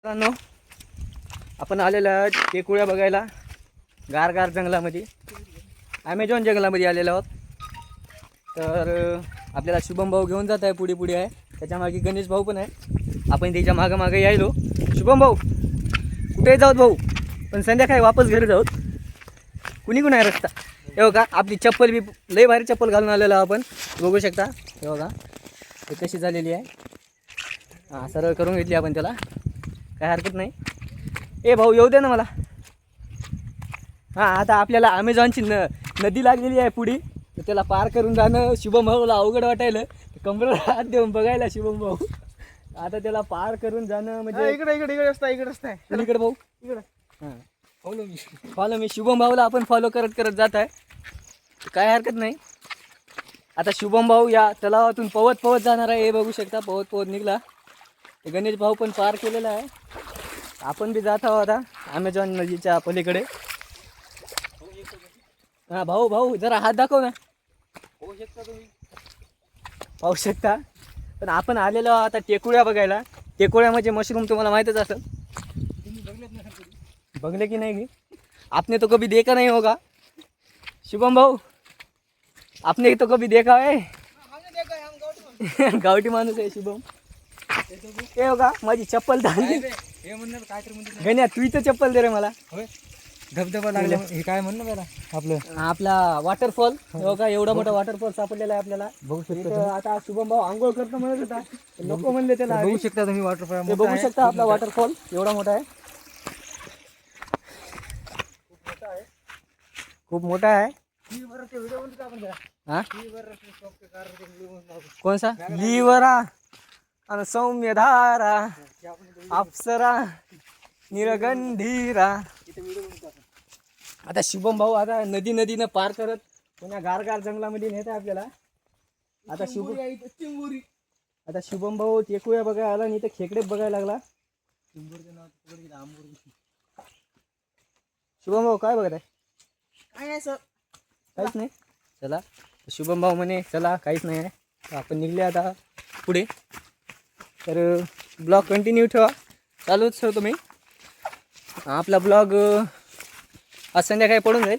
मित्रांनो, आपण आलेलो आहोत टेकुळ्या बघायला. गारगार जंगलामध्ये, ॲमेझॉन जंगलामध्ये आलेलो आहोत. तर आपल्याला शुभम भाऊ घेऊन जात आहे, पुढे पुढे आहे. त्याच्या मागे गणेश भाऊ पण आहे. आपण त्याच्या मागं मागे यायलो. शुभम भाऊ कुठे जाऊत भाऊ? पण संध्याकाळी वापस घरी जाऊत. कुणी कुणी आहे रस्ता? हे बघा, आपली चप्पल बी लय भारी चप्पल घालून आलेलो आपण, बघू शकता. हे बघा हे कशी झालेली आहे. हां, सरळ करून घेतली आपण त्याला, काय हरकत नाही. ए भाऊ येऊ दे ना मला. हां, आता आपल्याला अमेझॉनची नदी लागलेली आहे पुढे, तर त्याला पार करून जाणं शुभम भाऊला अवघड वाटायलं. कमरेला हात देऊन बघायला शुभम भाऊ, आता त्याला पार करून जाणं म्हणजे इकडे इकडे इकडे रस्ता इकडे रस्ता आहे. इकडे भाऊ इकडे हां, फॉलो मी शुभम भाऊला आपण फॉलो करत करत जात आहे, काय हरकत नाही. आता शुभम भाऊ या तलावातून पवत पवत जाणार आहे. हे बघू शकता, पवत पवत निघला. ते गणेश भाऊ पण पार केलेला आहे. आपण बी जात आहोत आता ॲमेझॉन नदीच्या पलीकडे. हां भाऊ, भाऊ जरा हात दाखव ना. होऊ शकता तुम्ही. पाहू शकता. पण आपण आलेलो आता टेकुळ्या बघायला. टेकुळ्या म्हणजे मशरूम तुम्हाला माहीतच असेल. तुम्ही बघलेत ना कधी? बघले की नाही? आपने तो कभी देखा नहीं होगा शुभम भाऊ, आपने तो कभी देखा है? गावठी माणूस आहे शुभम. हे बघा माझी चप्पल धारली. हे म्हणणार काय तर म्हणते गण्या, तू इथं चप्पल दे रे मला. होय, धबधबा लागला. हे काय म्हणणं बघा आपलं आपला वॉटरफॉल. हो का, एवढा मोठा वॉटरफॉल सापडलेला आहे आपल्याला. बघू शकता इथं आता शुभम भाऊ आंघोळ करतो म्हणत होता, नको म्हणले त्याला. बघू शकता तुम्ही वॉटरफॉल. ते बघू शकता आपला वॉटरफॉल एवढा मोठा आहे, खूप मोठा आहे. हा, कौन सा लीवरा आणि सौम्य धारा अप्सरा निरगंधीरा. आता शुभम भाऊ आता नदीनं पार करत पुन्हा गारगार जंगलामध्ये नेत आहे आपल्याला. आता शुभम भाऊ टेकुळ्या बघायला आला, नाही तर खेकडे बघायला लागला. शुभम भाऊ काय बघत आहे? काय नाही सर, काहीच नाही. चला, शुभम भाऊ म्हणे चला काहीच नाही आहे. तर आपण निघले आता पुढे. तर ब्लॉग कंटिन्यू ठेवा, चालूच ठेवतो मी. आपला ब्लॉग आज संध्याकाळी पडून जाईल.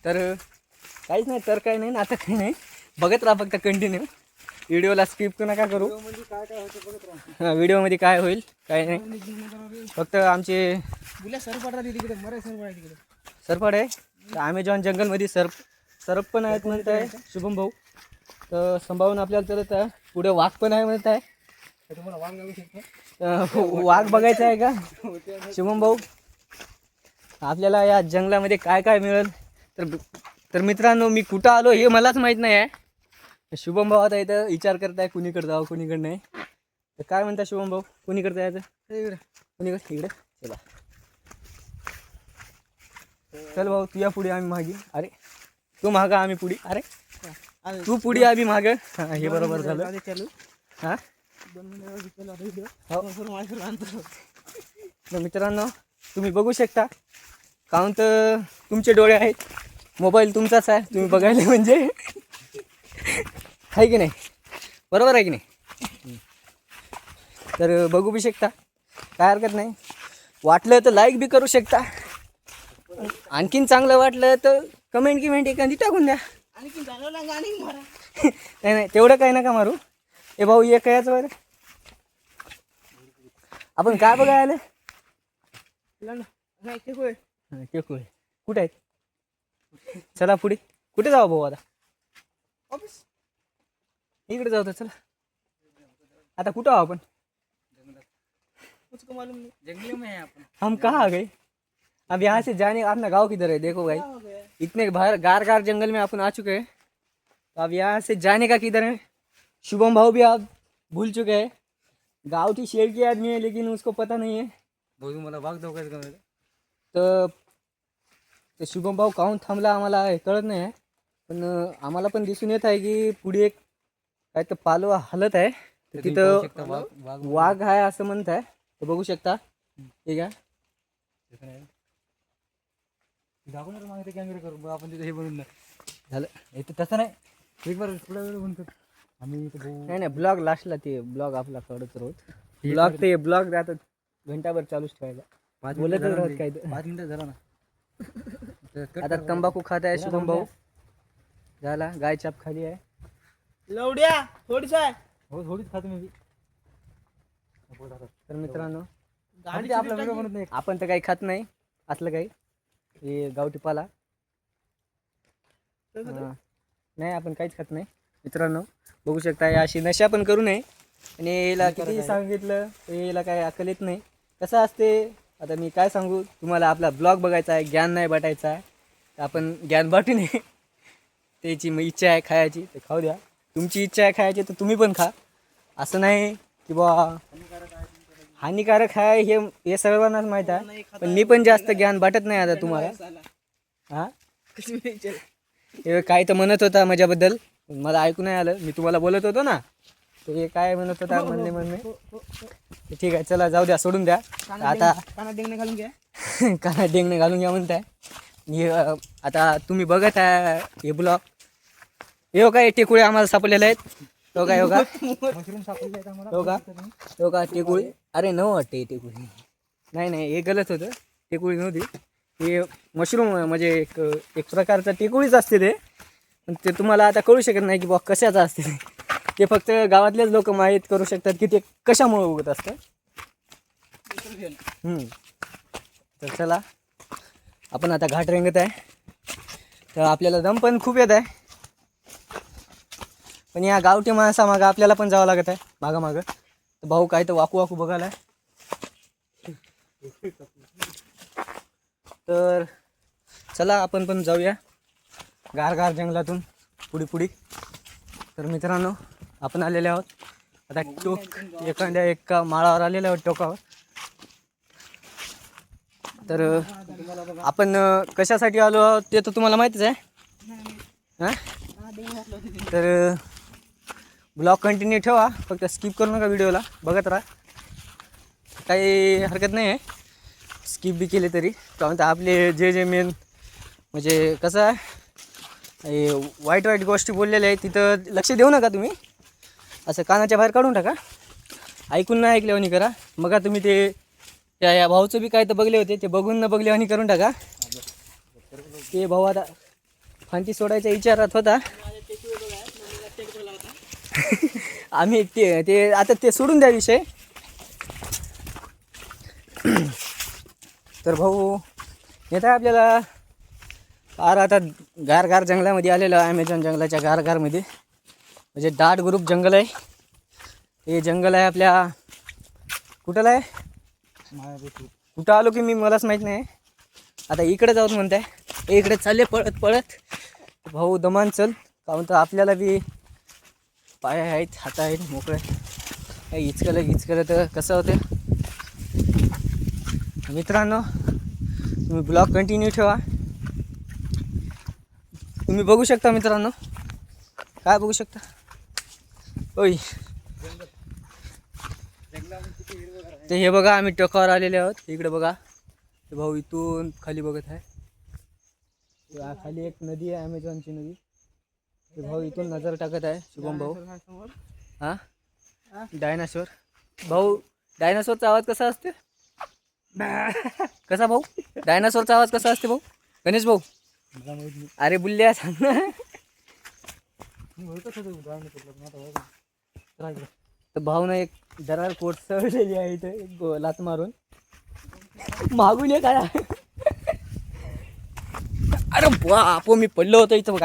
तर काहीच नाही, तर काही नाही, आता काही नाही. बघत राहा फक्त कंटिन्यू. व्हिडिओला स्किप नका करू. काय काय होतं बघत राहा. हां, व्हिडिओमध्ये काय होईल काय नाही. फक्त आमचे बुल्या सरपट राहते तिकडे, मरे सरपट आहे तिकडे. सरपड आहे. ॲमेझॉन जंगलमध्ये सरप पण आहेत म्हणत आहे शुभम भाऊ. तर संभावून आपल्याला चालत आहे. पुढे वाघ पण आहे म्हणत आहे. तुम्हाला वाघ लागू शकतो. वाघ बघायचा आहे का शुभम भाऊ? आपल्याला या जंगलामध्ये काय काय मिळेल? तर मित्रांनो, मी कुठं आलो हे मलाच माहीत नाही आहे. शुभम भाऊ आता इथं विचार करताय कुणीकडे जावं कुणीकडे नाही. तर काय म्हणता शुभम भाऊ, कुणीकडे जायचं? कुणीकडे? इकडे चला. चल भाऊ, तू या पुढे आम्ही मागे. अरे तू मागं आम्ही पुढे. अरे तू पुढे आम्ही मागं. हां, हे बरोबर झालं. चालू. हां, 2 मिनिटं तर मित्रांनो तुम्ही बघू शकता. काहून तर तुमचे डोळे आहेत, मोबाईल तुमचाच आहे, तुम्ही बघायला म्हणजे आहे की नाही? बरोबर आहे की नाही? तर बघू बी शकता, काय हरकत नाही. वाटलं तर लाईक बी करू शकता. आणखीन चांगलं वाटलं तर कमेंट एखादी टाकून द्या. आणखी चांगलं ना गाणी मारा. नाही नाही, तेवढं काही नका मारू. ए भाऊ ये कायचं बरं. आपण काय बघायला आलं? नाही ते होय. टेकुळे कुठे आहेत? चला पुढे. कुठे जाऊ भाऊ आता? ऑफिस इकडे जाऊ तर चला. आता कुठं आहो आपण? कुछ को मालूम नहीं, जंगल में है अपन. हम कहाँ आ गए? अब यहाँ से जाने, अपना गांव किधर है? देखो भाई, हो गया. इतने बाहर गार जंगल में अपन आ चुके हैं. तो अब यहाँ से जाने का किधर है? शुभम भाऊ भी आप भूल चुके हैं. गाँव की शेर की आदमी है, लेकिन उसको पता नहीं है. भाऊ मला वाघ दाखवायचं का? तर ते शुभम भाऊ काहून थांबला आम्हाला हे कळत नाही आहे. पण आम्हाला पण दिसून येत आहे की पुढे एक काय तर पालवा हलत आहे. तर तिथं वाघ आहे असं म्हणत आहे. तर बघू शकता. ठीक आहे, दाखवणार मागे कॅमेरा करून आपण तिथे हे बनवून झालं. इथे तसं नाही. एक बार थोडा वेळ बनतो. आम्ही इथं भाऊ नाही नाही ब्लॉग लास्टला ते ब्लॉग आपला कडत रोज ब्लॉग ते ब्लॉग राहतात घंटाभर चालूच ठेवायला 5 बोलतच मिनिटं राहत काय 5 मिनिटं झाला ना आता तंबाखू खात आहे शुभम भाऊ झाला गाय चाप खाली आहे लवड्या थोडीस आहे हो थोडीच खातो मी तर मित्रांनो आधी आपला व्हिडिओ बनत नाही आपण तर काही खात नाही असलं काही हे गावठी पाला हा. नाही आपण काहीच खात नाही मित्रांनो बघू शकता या अशी नशा पण करू नये आणि याला किती सांगितलं तर याला काय अक्कल येत नाही कसं असते आता मी काय सांगू तुम्हाला आपला ब्लॉग बघायचा आहे ज्ञान नाही बाटायचा आहे तर आपण ज्ञान बाटू नये त्याची मग इच्छा आहे खायची तर खाऊ द्या तुमची इच्छा आहे खायची तर तुम्ही पण खा असं नाही की बा हानिकारक आहे हे सर्वांनाच माहीत आहे पण मी पण जास्त ज्ञान बाटत नाही आता तुम्हाला हां हे काय तर म्हणत होता माझ्याबद्दल मला ऐकू नाही आलं मी तुम्हाला बोलत होतो ना तर हे काय म्हणत होता म्हणणे ठीक आहे चला जाऊ द्या सोडून द्या आता काना डिंगणे घालून घ्या काना डेंगणे घालून घ्या म्हणताय हे आता तुम्ही बघत आहे हे ब्लॉग हे काय टेकुळे आम्हाला सापडलेले आहेत हो का मशरूम सापडले आहेत आम्हाला हो का टेकुळी अरे न वाटते टेकुळी नाही हे गलत होतं टेकुळी नव्हती हे मशरूम म्हणजे एक प्रकारचं टेकुळीच असते ते पण ते तुम्हाला आता कळू शकत नाही की बा कशाचं असते ते फक्त गावातलेच लोक माहीत करू शकतात की ते कशामुळे उगत असतं तर चला आपण आता घाट रेंगत आहे तर आपल्याला दम पण खूप येत आहे पण या गावठी माणसामागं आपल्याला पण जावं लागत आहे मागं तर भाऊ काय तर वाकू बघायला तर चला आपण पण जाऊया गार जंगलातून पुढे तर मित्रांनो आपण आलेले आहोत आता एका माळावर आलेले आहोत टोकावर तर आपण कशासाठी आलो आहोत ते तर तुम्हाला माहितीच आहे हां तर ब्लॉग कंटिन्यू ठेवा फक्त स्किप करू नका व्हिडिओला बघत राहा काही हरकत नाही आहे स्किप बी केले तरी कारण आपले जे मेन म्हणजे कसं आहे वाईट गोष्टी बोललेल्या आहेत तिथं लक्ष देऊ नका तुम्ही असं कानाच्या बाहेर काढून टाका ऐकून नाही ऐकल्यावानी करा मग तुम्ही ते या भाऊचं बी काय तर बघले होते ते बघून न बघल्यावानी करून टाका ते भाऊ आता फांती सोडायच्या विचारात होता आम्ही ते आता ते सोडून द्या विषय तर भाऊ येत आहे आपल्याला आता गार जंगलामध्ये आलेलं आहे ॲमेझॉन जंगलाच्या गारमध्ये म्हणजे दाट ग्रुप जंगल आहे हे जंगल आहे आपल्या कुठलं आहे कुठं आलो की मी मलाच माहीत नाही आता इकडे जाऊन म्हणताय इकडे चालले पळत भाऊ दमान चल काहून तर आपल्याला बी पाय आहेत हात आहेत मोकळे हिचकलं तर कसं होतं मित्रांनो तुम्ही ब्लॉग कंटिन्यू ठेवा तुम्ही बघू शकता मित्रांनो काय बघू शकता होय ते हे बघा आम्ही टोकावर आलेले आहोत इकडे बघा ते भाऊ इथून खाली बघत आहे खाली एक नदी आहे ॲमेझॉनची नदी ते भाऊ इथून नजर टाकत आहे शुभम भाऊ हां डायनासोर भाऊ डायनासोरचा आवाज कसा असते कसा भाऊ डायनासोरचा आवाज कसा असते भाऊ गणेश भाऊ अरे बुल्ल्या सांग ना तर भाऊनं एक दरार कोट सवलेली आहे इथं एक लात मारून मागून ये काय अरे बापो मी पडलो होतो इथं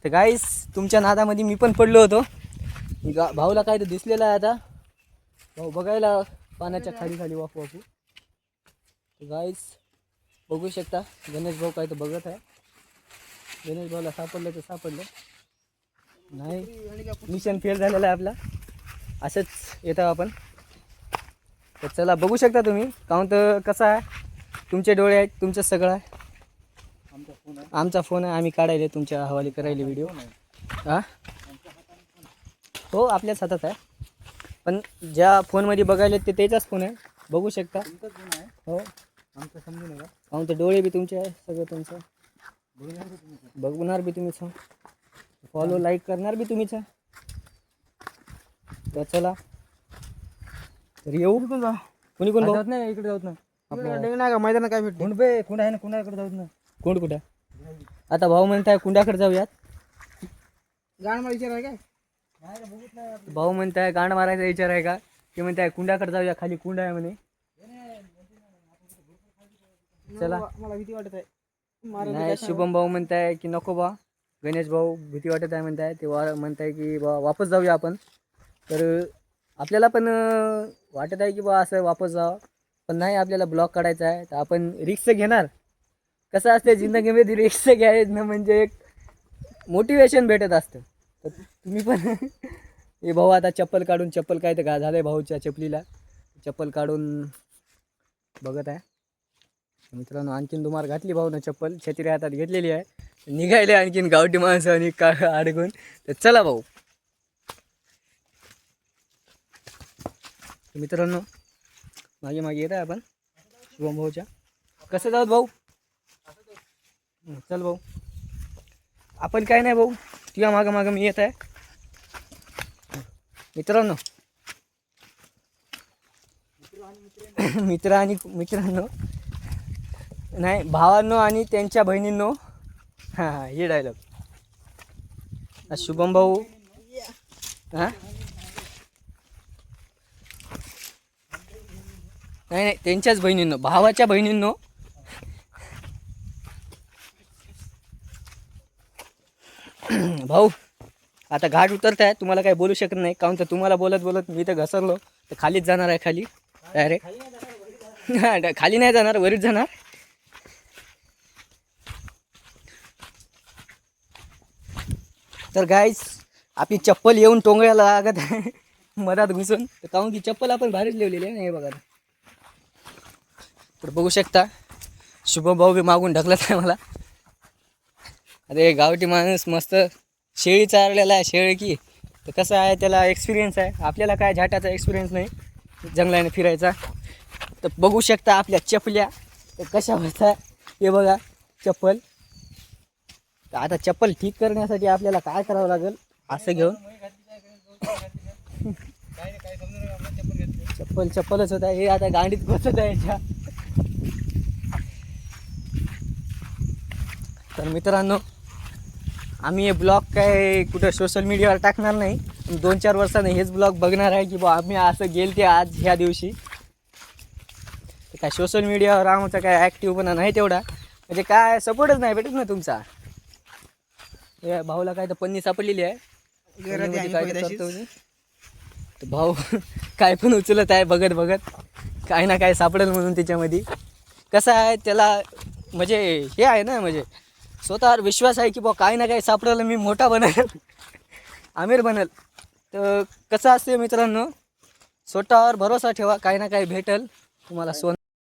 तर गाईस तुमच्या नादामध्ये मी पण पडलो होतो भाऊला काय तर दिसलेलं आहे आता भाऊ बघायला पाण्याच्या खाली वाकू गाईस बघू शकता गणेश भाऊ काय तर बघत आहे गणेश भाऊला सापडलं तर सापडलं नाही मिशन फेल झालेलं आहे आपला असंच येतं आपण तर चला बघू शकता तुम्ही काहून तर कसं आहे तुमचे डोळे आहेत तुमचं सगळं आहे आमचा फोन आहे आम्ही काढायले तुमच्या हवाली करायले व्हिडिओ हां हो आपल्याच हातात आहे पण ज्या फोनमध्ये बघायला ते त्याचाच फोन आहे बघू शकता हो आमचं समजू नका काहून तर डोळे बी तुमचे आहे सगळं तुमचं बघणार बी तुम्हीच फॉलो लाईक करणार बी तुम्हीच आहे तर चला तर येऊ कोणी कोण भाऊ जात नाही इकडे जात ना नाही का मैदानात काय भेटते कोण बे कोण आहे ना कोणाकडे जात ना कोण कुठं आता भाऊ म्हणताय कुंडाकडे जाऊयात गाण मला विचार आहे काय भाऊ म्हणताय गांड मारायचा विचार आहे का ते म्हणताय कुंडाकडे जाऊया खाली कुंड आहे म्हणे चला मला भीती वाटत आहे नाही शुभम भाऊ म्हणताय की नको बा गणेश भाऊ भीती वाटत आहे म्हणताय ते म्हणताय की बा वापस जाऊया आपण तर आपल्याला पण वाटत आहे की बा असं वापस जावं पण नाही आपल्याला ब्लॉग काढायचा आहे तर आपण रिक्स घेणार कसं असते जिंदगीमध्ये रिक्स घ्यायचं म्हणजे एक मोटिवेशन भेटत असतं तर तुम्ही पण हे भाऊ आता चप्पल काढून चप्पल काय तर झालं आहे भाऊच्या चपलीला चप्पल काढून बघत आहे मित्रांनो आणखीन दुमार घातली भाऊनं चप्पल छत्री हातात घेतलेली आहे निघायले आणखीन गावठी माणसं आणि का अडकून तर चला भाऊ मित्रांनो मागे मागे येत आहे आपण शुभम भाऊच्या कसं जाऊ भाऊ चल भाऊ आपण काय नाही भाऊ तुझ्या मागं मागं मी येत आहे मित्रांनो मित्रांनो नाही भावांनो आणि त्यांच्या बहिणींनो हां हां हे डायलॉग शुभम भाऊ हां नाही त्यांच्याच बहिणींनो भावाच्या बहिणींनो भाऊ आता घाट उतरत आहे तुम्हाला काही बोलू शकत नाही काहून तर तुम्हाला बोलत बोलत मी तर घसरलो तर खालीच जाणार आहे खाली डायरेक्ट हां खाली नाही जाणार वरीच जाणार तर गाईज आपली चप्पल येऊन टोंगळ्याला लागत आहे मधात घुसून तर काहून की चप्पल आपण भारीच लिवलेली आहे ना हे बघा तर बघू शकता शुभम भाऊ बी मागून ढकलत आहे मला अरे गावठी माणूस मस्त शेळी चारलेला आहे शेळी की तर कसं आहे त्याला एक्सपिरियन्स आहे आपल्याला काय झाटाचा एक्सपिरियन्स नाही जंगलाने फिरायचा तर बघू शकता आपल्या चपल्या तर कशा होता हे बघा चप्पल तर आता चप्पल ठीक करण्यासाठी आपल्याला काय करावं लागेल असं घेऊन चप्पलच होता हे आता गांडीत बसत आहे याच्या तर मित्रांनो आम्ही हे ब्लॉग काय कुठं सोशल मीडियावर टाकणार नाही 2-4 वर्षांनी हेच ब्लॉग बघणार आहे की बा आम्ही असं गेलते आज ह्या दिवशी तर काय सोशल मीडियावर आमचा काय ॲक्टिव्हपणा नाही तेवढा म्हणजे काय सपोर्टच नाही भेटत ना तुमचा हे भाऊला काय तर पन्नी सापडलेली आहे पन्नीमध्ये काय तर करतो मी. तर भाऊ काय पण उचलत आहे बघत बघत काय ना काय सापडेल म्हणून त्याच्यामध्ये कसं आहे त्याला म्हणजे हे आहे ना म्हणजे स्वतःवर विश्वास आहे की बा काय ना काय सापडेल मी मोठा बनेल आमिर बनेल तर कसं असते मित्रांनो स्वतःवर भरोसा ठेवा काही ना काही भेटेल तुम्हाला